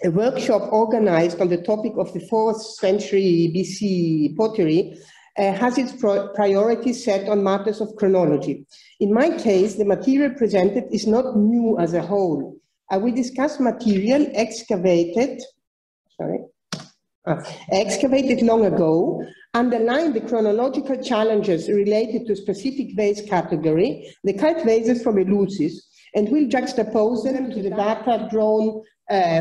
a workshop organized on the topic of the 4th century BC pottery has its priorities set on matters of chronology. In my case, the material presented is not new as a whole. I will discuss material excavated long ago, underline the chronological challenges related to a specific vase category, the cult vases from Eleusis, and will juxtapose them to the data drawn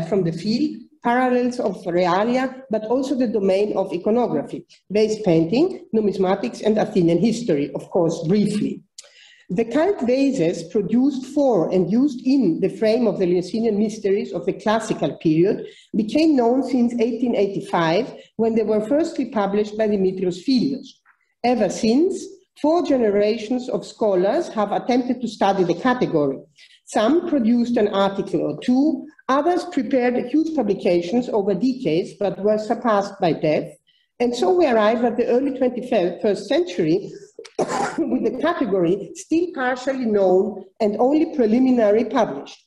from the field, parallels of realia, but also the domain of iconography, vase painting, numismatics, and Athenian history, of course, briefly. The cult vases produced for and used in the frame of the Eleusinian mysteries of the classical period became known since 1885, when they were firstly published by Dimitrios Philios. Ever since, 4 generations of scholars have attempted to study the category. Some produced an article or 2, others prepared huge publications over decades but were surpassed by death. And so we arrive at the early 21st century with the category still partially known and only preliminary published.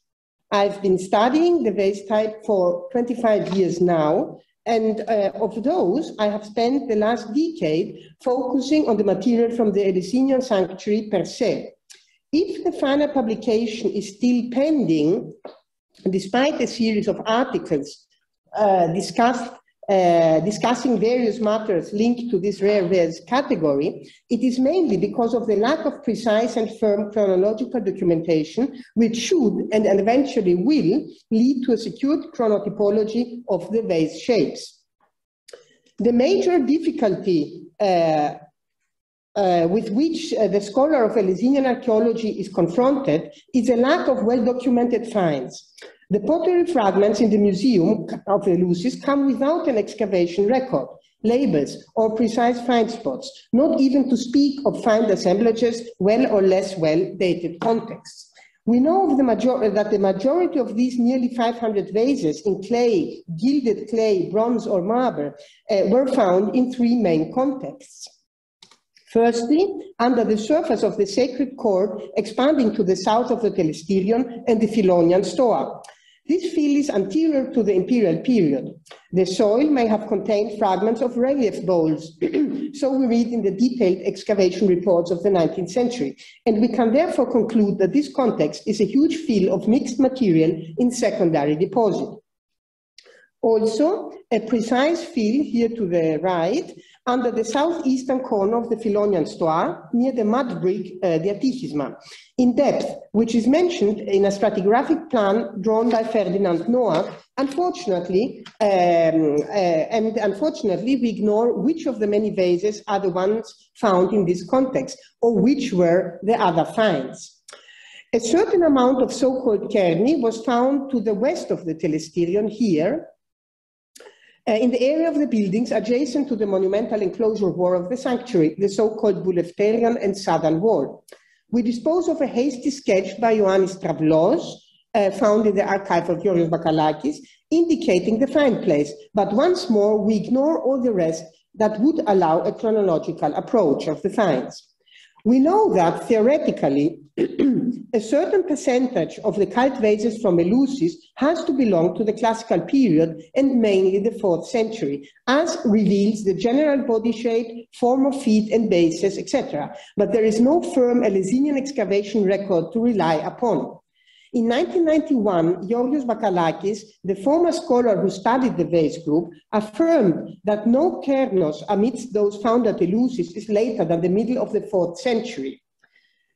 I've been studying the vase type for 25 years now, and of those, I have spent the last decade focusing on the material from the Eleusinian sanctuary per se. If the final publication is still pending, despite a series of articles discussing various matters linked to this rare vase category, it is mainly because of the lack of precise and firm chronological documentation, which should and eventually will lead to a secured chronotypology of the vase shapes. The major difficulty with which the scholar of Eleusinian archaeology is confronted is a lack of well-documented finds. The pottery fragments in the Museum of Eleusis come without an excavation record, labels, or precise find spots, not even to speak of find assemblages, well or less well-dated contexts. We know of that the majority of these nearly 500 vases in clay, gilded clay, bronze, or marble were found in 3 main contexts. Firstly, under the surface of the sacred core expanding to the south of the Telesterion and the Philonian Stoa. This field is anterior to the imperial period. The soil may have contained fragments of relief bowls, so we read in the detailed excavation reports of the 19th century, and we can therefore conclude that this context is a huge field of mixed material in secondary deposit. Also, a precise field here to the right, under the southeastern corner of the Philonian Stoa, near the mud brick Diatechisma, in depth, which is mentioned in a stratigraphic plan drawn by Ferdinand Noah. Unfortunately, we ignore which of the many vases are the ones found in this context, or which were the other finds. A certain amount of so-called Kerni was found to the west of the Telesterion here, in the area of the buildings adjacent to the monumental enclosure wall of the sanctuary, the so-called Bouleuterion and Southern Wall. We dispose of a hasty sketch by Ioannis Travlos, found in the archive of Georgios Bakalakis, indicating the find place, but once more we ignore all the rest that would allow a chronological approach of the finds. We know that, theoretically, a certain percentage of the cult vases from Eleusis has to belong to the classical period and mainly the 4th century, as reveals the general body shape, form of feet and bases, etc. But there is no firm Eleusinian excavation record to rely upon. In 1991, Georgios Bakalakis, the former scholar who studied the vase group, affirmed that no Kernos amidst those found at Eleusis is later than the middle of the 4th century.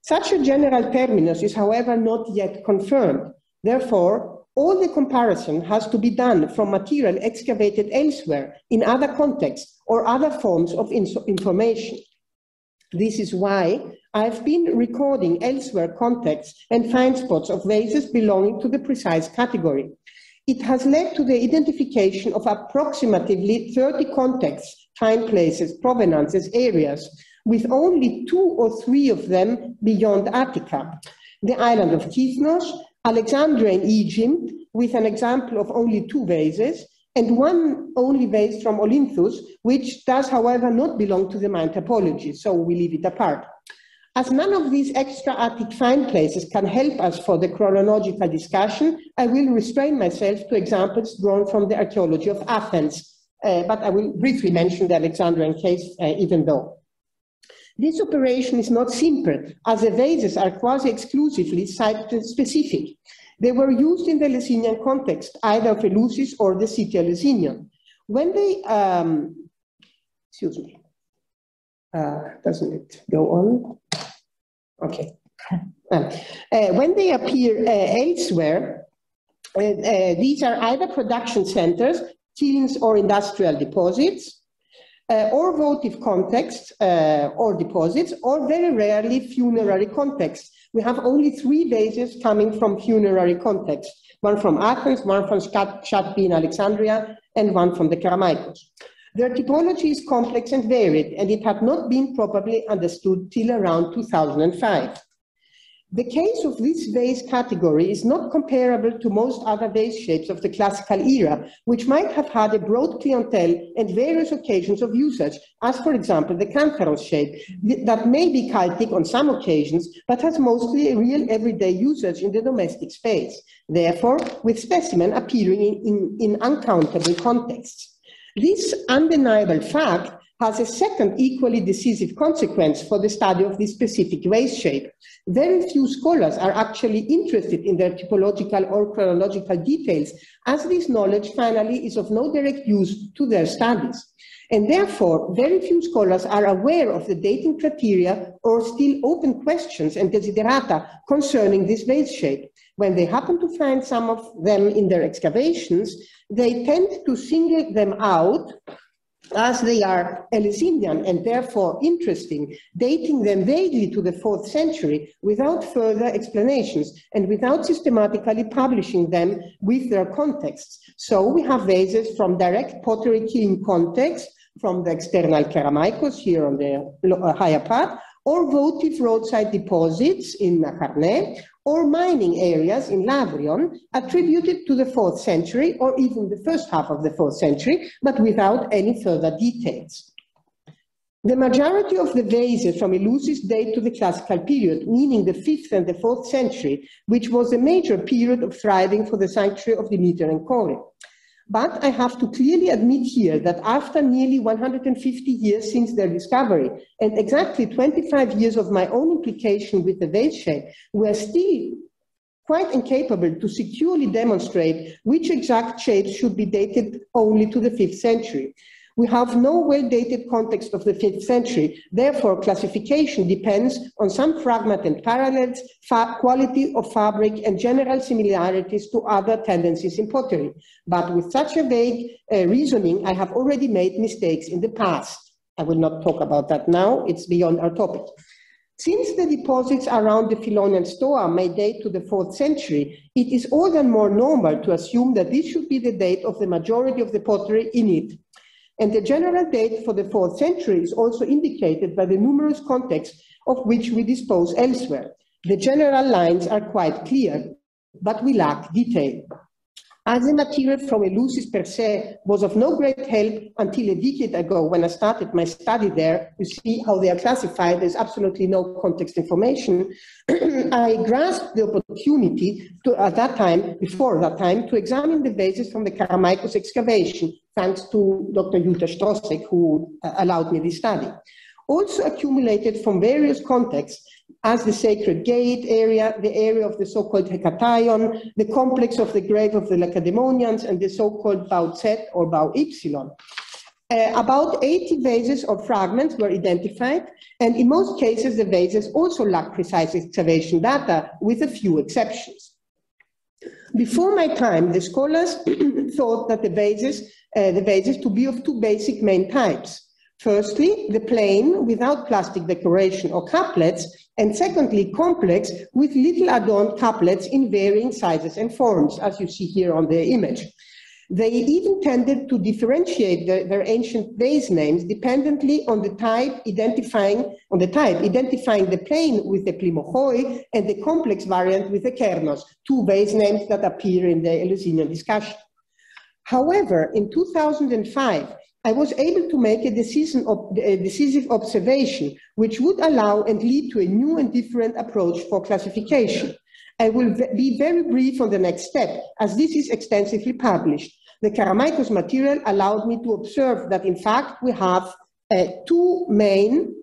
Such a general terminus is, however, not yet confirmed. Therefore, all the comparison has to be done from material excavated elsewhere, in other contexts, or other forms of information. This is why I've been recording elsewhere contexts and find spots of vases belonging to the precise category. It has led to the identification of approximately 30 contexts, find places, provenances, areas, with only 2 or 3 of them beyond Attica. The island of Kithnos, Alexandria in Egypt, with an example of only 2 vases, and 1 only vase from Olynthus, which does, however, not belong to the mine typology, so we leave it apart. As none of these extra-Attic find places can help us for the chronological discussion, I will restrain myself to examples drawn from the archaeology of Athens, but I will briefly mention the Alexandrian case even though. This operation is not simple, as the vases are quasi-exclusively site-specific. They were used in the Eleusinian context, either of Eleusis or the city Eleusinion. When they, excuse me, doesn't it go on? Okay. When they appear elsewhere, these are either production centers, kilns or industrial deposits, or votive contexts or deposits, or very rarely funerary contexts. We have only 3 vases coming from funerary contexts, one from Athens, one from Chatbi in Alexandria, and one from the Kerameikos. Their typology is complex and varied, and it had not been properly understood till around 2005. The case of this vase category is not comparable to most other vase shapes of the classical era, which might have had a broad clientele and various occasions of usage, as for example the Cantharos shape, that may be cultic on some occasions, but has mostly a real everyday usage in the domestic space, therefore with specimen appearing in uncountable contexts. This undeniable fact has a second equally decisive consequence for the study of this specific vase shape. Very few scholars are actually interested in their typological or chronological details, as this knowledge finally is of no direct use to their studies. And therefore, very few scholars are aware of the dating criteria or still open questions and desiderata concerning this vase shape. When they happen to find some of them in their excavations, they tend to single them out as they are Eleusinian and therefore interesting, dating them vaguely to the 4th century without further explanations and without systematically publishing them with their contexts. So we have vases from direct pottery kiln context, from the external Kerameikos here on the higher part, or votive roadside deposits in Akarne, or mining areas in Lavrion attributed to the 4th century or even the first half of the 4th century, but without any further details. The majority of the vases from Eleusis date to the classical period, meaning the 5th and the 4th century, which was a major period of thriving for the sanctuary of Demeter and Kore. But I have to clearly admit here that after nearly 150 years since their discovery and exactly 25 years of my own implication with the vase shape, we are still quite incapable to securely demonstrate which exact shapes should be dated only to the 5th century. We have no well-dated context of the 5th century, therefore classification depends on some fragment and parallels, quality of fabric and general similarities to other tendencies in pottery. But with such a vague reasoning, I have already made mistakes in the past. I will not talk about that now, it's beyond our topic. Since the deposits around the Philonian Stoa may date to the 4th century, it is all the more normal to assume that this should be the date of the majority of the pottery in it. And the general date for the 4th century is also indicated by the numerous contexts of which we dispose elsewhere. The general lines are quite clear, but we lack detail. As the material from Eleusis per se was of no great help until a decade ago when I started my study there, you see how they are classified, there's absolutely no context information, I grasped the opportunity to, at that time, before that time, to examine the vases from the Kerameikos excavation, thanks to Dr. Jutta Strossek, who allowed me this study. Also accumulated from various contexts, as the Sacred Gate area, the area of the so-called Hekataion, the complex of the grave of the Lacedaemonians, and the so-called Bau Z or Bau Y. About 80 vases or fragments were identified, and in most cases the vases also lack precise excavation data, with a few exceptions. Before my time, the scholars thought that the vases to be of 2 basic main types. Firstly, the plain without plastic decoration or couplets, and secondly, complex with little adorned couplets in varying sizes and forms, as you see here on the image. They even tended to differentiate their ancient vase names dependently on the type, identifying the plain with the plimochoi and the complex variant with the kernos, 2 vase names that appear in the Eleusinian discussion. However, in 2005, I was able to make a decisive observation, which would allow and lead to a new and different approach for classification. I will be very brief on the next step, as this is extensively published. The Karameikos material allowed me to observe that, in fact, we have two main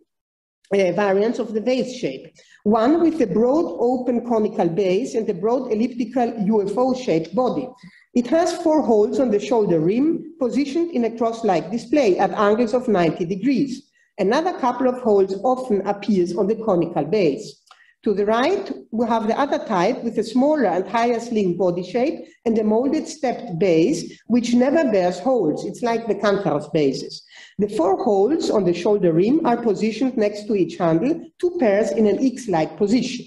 variants of the vase shape. One with a broad open conical base and a broad elliptical UFO-shaped body. It has 4 holes on the shoulder rim, positioned in a cross-like display at angles of 90 degrees. Another couple of holes often appears on the conical base. To the right, we have the other type with a smaller and higher sling body shape and a molded stepped base, which never bears holes. It's like the Cantor's bases. The 4 holes on the shoulder rim are positioned next to each handle, 2 pairs in an X-like position.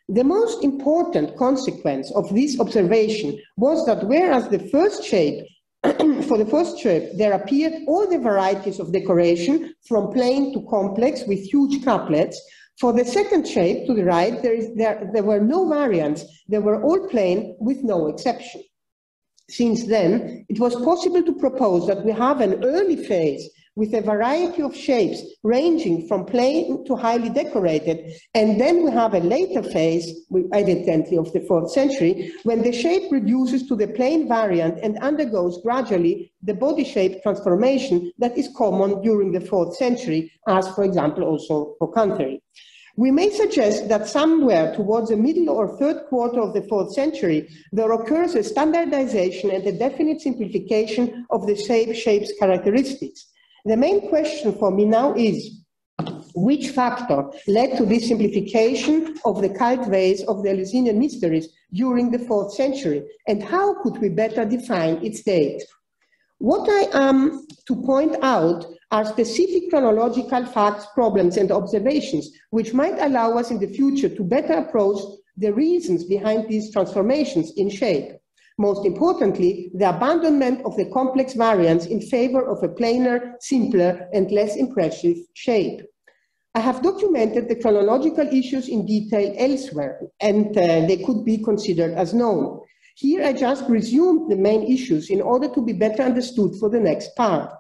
The most important consequence of this observation was that whereas the first shape, for the first shape, there appeared all the varieties of decoration from plain to complex with huge couplets, for the second shape to the right, there were no variants. They were all plain with no exception. Since then, it was possible to propose that we have an early phase with a variety of shapes ranging from plain to highly decorated, and then we have a later phase, evidently of the 4th century, when the shape reduces to the plain variant and undergoes gradually the body shape transformation that is common during the 4th century, as, for example, also for Cantory. We may suggest that somewhere towards the middle or 3rd quarter of the 4th century, there occurs a standardization and a definite simplification of the shape's characteristics. The main question for me now is, which factor led to this simplification of the cult vase of the Eleusinian mysteries during the 4th century, and how could we better define its date? What I am to point out are specific chronological facts, problems, and observations which might allow us in the future to better approach the reasons behind these transformations in shape. Most importantly, the abandonment of the complex variants in favor of a plainer, simpler, and less impressive shape. I have documented the chronological issues in detail elsewhere, and they could be considered as known. Here I just resumed the main issues in order to be better understood for the next part.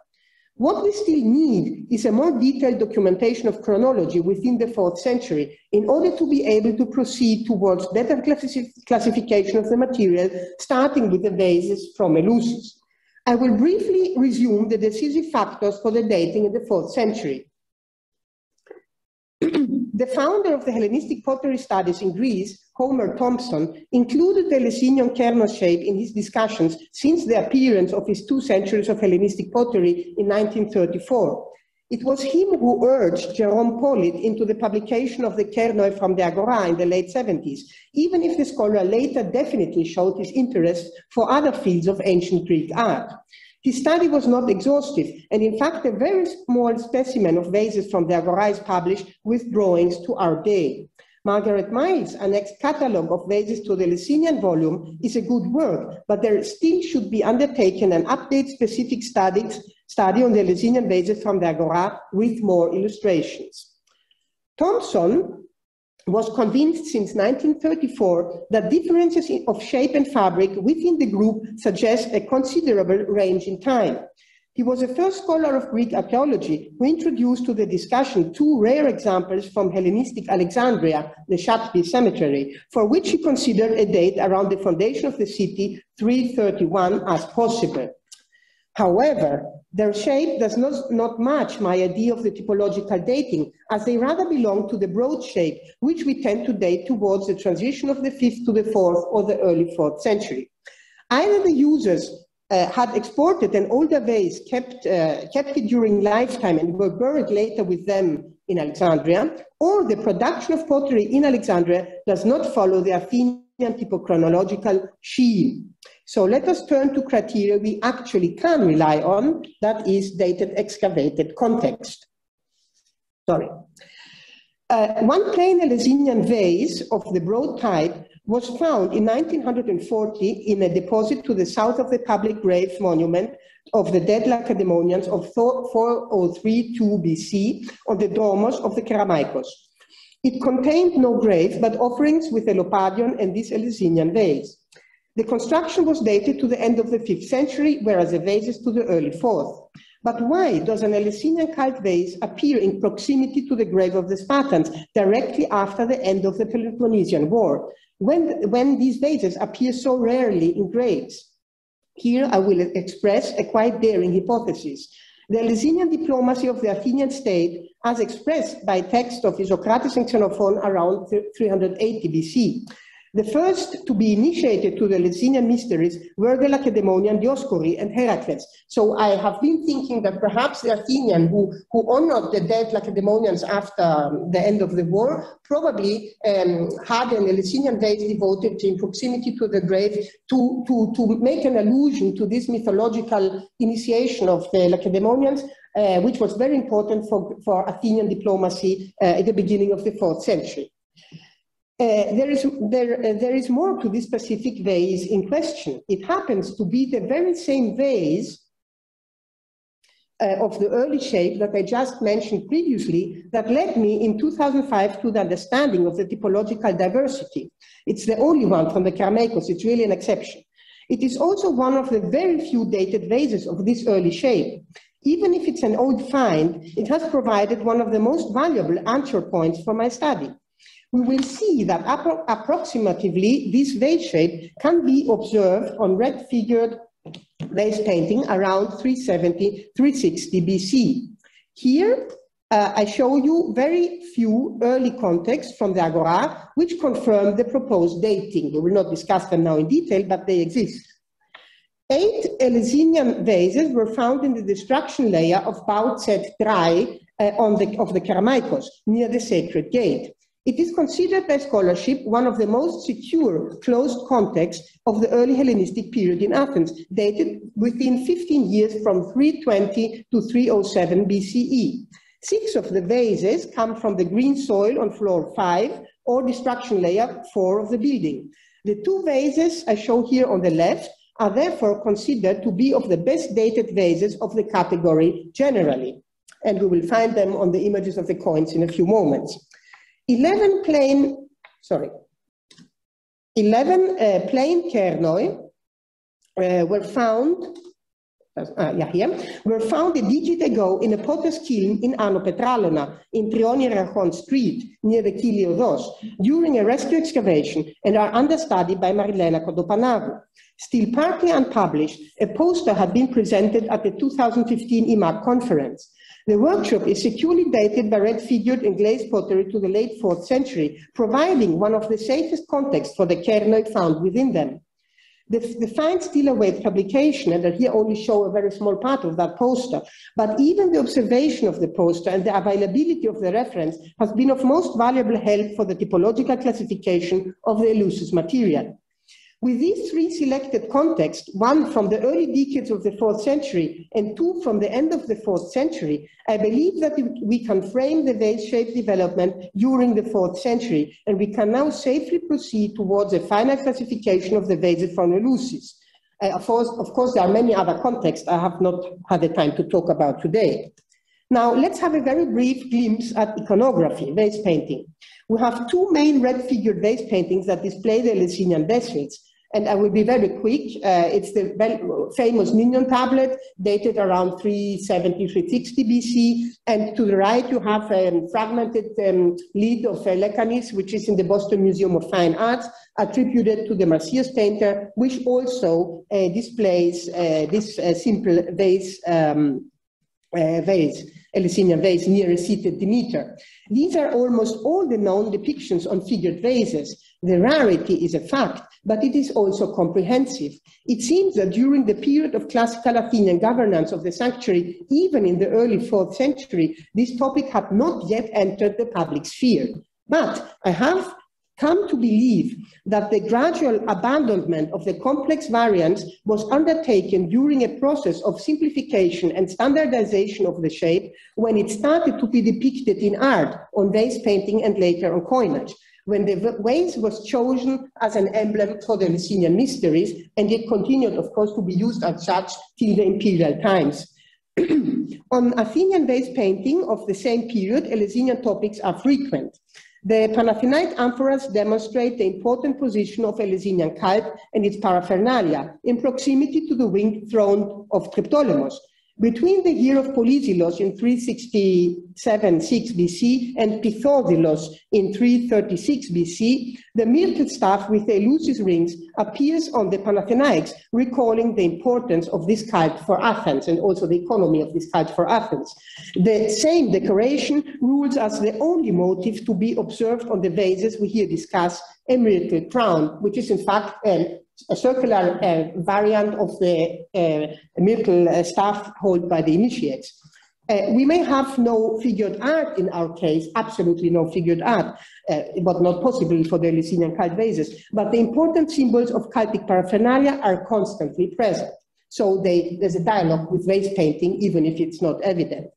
What we still need is a more detailed documentation of chronology within the 4th century in order to be able to proceed towards better classification of the material, starting with the vases from Eleusis. I will briefly resume the decisive factors for the dating in the 4th century. The founder of the Hellenistic pottery studies in Greece, Homer Thompson, included the Eleusinian Kernos shape in his discussions since the appearance of his 2 centuries of Hellenistic pottery in 1934. It was him who urged Jerome Polyd into the publication of the Kernoi from the Agora in the late 70s, even if the scholar later definitely showed his interest for other fields of ancient Greek art. His study was not exhaustive, and in fact a very small specimen of vases from the Agora is published with drawings to our day. Margaret Miles' annexed catalogue of vases to the Eleusinian volume is a good work, but there still should be undertaken an update-specific study on the Eleusinian vases from the Agora with more illustrations. Thompson was convinced since 1934 that differences of shape and fabric within the group suggest a considerable range in time. He was the first scholar of Greek archaeology who introduced to the discussion 2 rare examples from Hellenistic Alexandria, the Shatbi cemetery, for which he considered a date around the foundation of the city 331 as possible. However, their shape does not match my idea of the typological dating, as they rather belong to the broad shape, which we tend to date towards the transition of the 5th to the 4th or the early 4th century. Either the users had exported an older vase, kept it during lifetime and were buried later with them in Alexandria, or the production of pottery in Alexandria does not follow the Athenian typochronological scheme. So let us turn to criteria we actually can rely on, that is dated excavated context. One plain Eleusinian vase of the broad type was found in 1940 in a deposit to the south of the public grave monument of the dead Lacedaemonians of 403-2 BC on the Dromos of the Kerameikos. It contained no grave, but offerings with a Lopadion and this Eleusinian vase. The construction was dated to the end of the 5th century, whereas the vases to the early 4th. But why does an Eleusinian cult vase appear in proximity to the grave of the Spartans directly after the end of the Peloponnesian War, when these vases appear so rarely in graves? Here I will express a quite daring hypothesis. The Eleusinian diplomacy of the Athenian state, as expressed by text of Isocrates and Xenophon around 380 BC. The first to be initiated to the Eleusinian mysteries were the Lacedaemonian Dioscuri and Heracles. So I have been thinking that perhaps the Athenian who honored the dead Lacedaemonians after the end of the war probably had an Eleusinian vase devoted in proximity to the grave to make an allusion to this mythological initiation of the Lacedaemonians, which was very important for Athenian diplomacy at the beginning of the 4th century. There is more to this specific vase in question. It happens to be the very same vase of the early shape that I just mentioned previously that led me in 2005 to the understanding of the typological diversity. It's the only one from the Kerameikos. It's really an exception. It is also one of the very few dated vases of this early shape. Even if it's an old find, it has provided one of the most valuable anchor points for my study. We will see that approximately this vase shape can be observed on red figured vase painting around 370-360 BC. Here, I show you very few early contexts from the Agora, which confirm the proposed dating. We will not discuss them now in detail, but they exist. 8 Eleusinian vases were found in the destruction layer of Bautset Trai of the Kerameikos, near the Sacred Gate. It is considered by scholarship one of the most secure closed contexts of the early Hellenistic period in Athens, dated within 15 years from 320 to 307 BCE. 6 of the vases come from the green soil on floor 5 or destruction layer 4 of the building. The 2 vases I show here on the left are therefore considered to be of the best dated vases of the category generally. And we will find them on the images of the coins in a few moments. 11 plain kernoi were found a decade ago in a potter's kiln in Ano Petralona in Trioni Rachon Street near the Kiliodos during a rescue excavation and are understudied by Marilena Kodopanavou. Still partly unpublished, a poster had been presented at the 2015 IMAC conference. The workshop is securely dated by red-figured and glazed pottery to the late 4th century, providing one of the safest contexts for the kernoi found within them. The finds still await publication, and I here only show a very small part of that poster, but even the observation of the poster and the availability of the reference has been of most valuable help for the typological classification of the Eleusis material. With these 3 selected contexts, 1 from the early decades of the 4th century and 2 from the end of the 4th century, I believe that we can frame the vase-shaped development during the 4th century, and we can now safely proceed towards a final classification of the vases from Eleusis. Of course, there are many other contexts I have not had the time to talk about today. Now, let's have a very brief glimpse at iconography, vase painting. We have 2 main red-figured vase paintings that display the Eleusinian vessels. And I will be very quick. It's the famous Ninion tablet, dated around 370, 360 BC. And to the right, you have a fragmented lid of Lecanis, which is in the Boston Museum of Fine Arts, attributed to the Marsyas painter, which also displays this simple vase, Eleusinian vase near a seated Demeter. These are almost all the known depictions on figured vases. The rarity is a fact, but it is also comprehensive. It seems that during the period of classical Athenian governance of the sanctuary, even in the early 4th century, this topic had not yet entered the public sphere. But I have come to believe that the gradual abandonment of the complex variants was undertaken during a process of simplification and standardization of the shape when it started to be depicted in art, on vase painting, and later on coinage, when the vase was chosen as an emblem for the Eleusinian mysteries, and it continued, of course, to be used as such till the imperial times. On Athenian vase painting of the same period, Eleusinian topics are frequent. The Panathenaite amphoras demonstrate the important position of Eleusinian cult and its paraphernalia in proximity to the winged throne of Triptolemus. Between the year of Polysilos in 367-6 BC and Pythodylos in 336 BC, the myrtle staff with the Eleusis rings appears on the Panathenaics, recalling the importance of this cult for Athens and also the economy of this cult for Athens. The same decoration rules as the only motif to be observed on the vases we here discuss, a myrtle crown, which is in fact a circular variant of the myrtle staff held by the initiates. We may have no figured art in our case, absolutely no figured art, but not possible for the Eleusinian cult vases, but the important symbols of cultic paraphernalia are constantly present. So there's a dialogue with vase painting, even if it's not evident.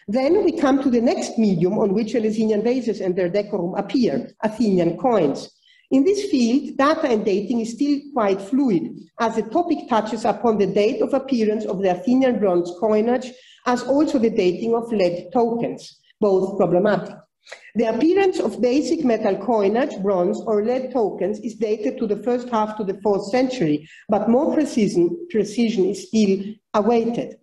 Then we come to the next medium on which Eleusinian vases and their decorum appear, Athenian coins. In this field, data and dating is still quite fluid, as the topic touches upon the date of appearance of the Athenian bronze coinage, as also the dating of lead tokens, both problematic. The appearance of basic metal coinage, bronze or lead tokens, is dated to the first half to the 4th century, but more precision is still awaited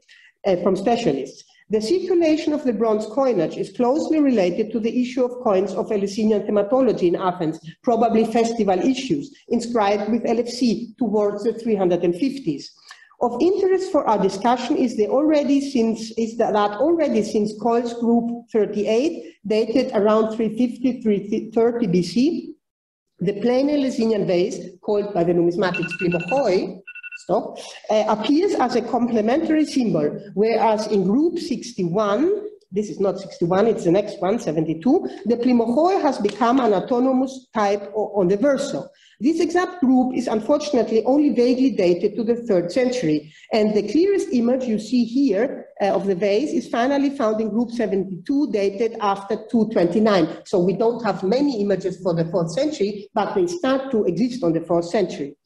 from specialists. The circulation of the bronze coinage is closely related to the issue of coins of Eleusinian thematology in Athens, probably festival issues, inscribed with LFC towards the 350s. Of interest for our discussion is that already since Coles Group 38, dated around 350-330 BC, the plain Eleusinian vase, called by the numismatics plimohoi, appears as a complementary symbol, whereas in group 61, this is not 61, it's the next one, 72, the plimohoi has become an autonomous type on the verso. This exact group is unfortunately only vaguely dated to the 3rd century, and the clearest image you see here of the vase is finally found in group 72, dated after 229. So we don't have many images for the 4th century, but they start to exist on the 4th century.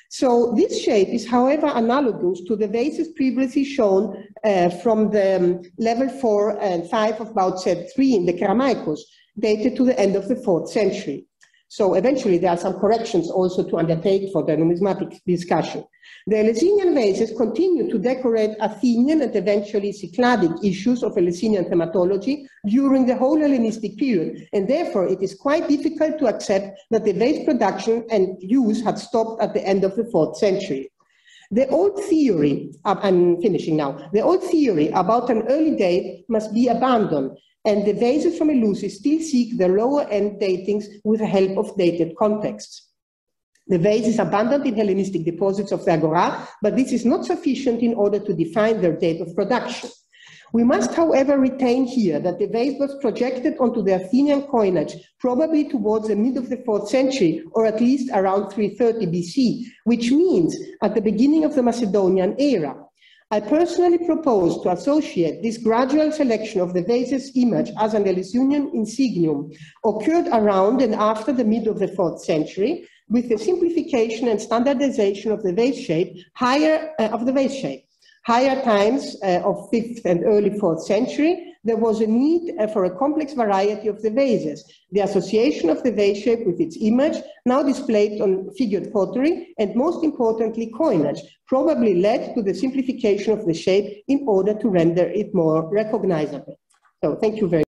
So this shape is, however, analogous to the vases previously shown from the level 4 and 5 of Bautzet 3 in the Keramaikos, dated to the end of the 4th century. So eventually there are some corrections also to undertake for the numismatic discussion. The Eleusinian vases continue to decorate Athenian and eventually Cycladic issues of Eleusinian thematology during the whole Hellenistic period, and therefore it is quite difficult to accept that the vase production and use had stopped at the end of the 4th century. The old theory, I'm finishing now, the old theory about an early date must be abandoned, and the vases from Eleusis still seek their lower end datings with the help of dated contexts. The vase is abundant in Hellenistic deposits of the Agora, but this is not sufficient in order to define their date of production. We must, however, retain here that the vase was projected onto the Athenian coinage probably towards the mid of the 4th century, or at least around 330 BC, which means at the beginning of the Macedonian era. I personally propose to associate this gradual selection of the vase's image as an Eleusinian insignium occurred around and after the mid of the 4th century, with the simplification and standardization of the vase shape, higher times of 5th and early 4th century, there was a need for a complex variety of the vases. The association of the vase shape with its image, now displayed on figured pottery, and most importantly, coinage, probably led to the simplification of the shape in order to render it more recognizable. So thank you very much.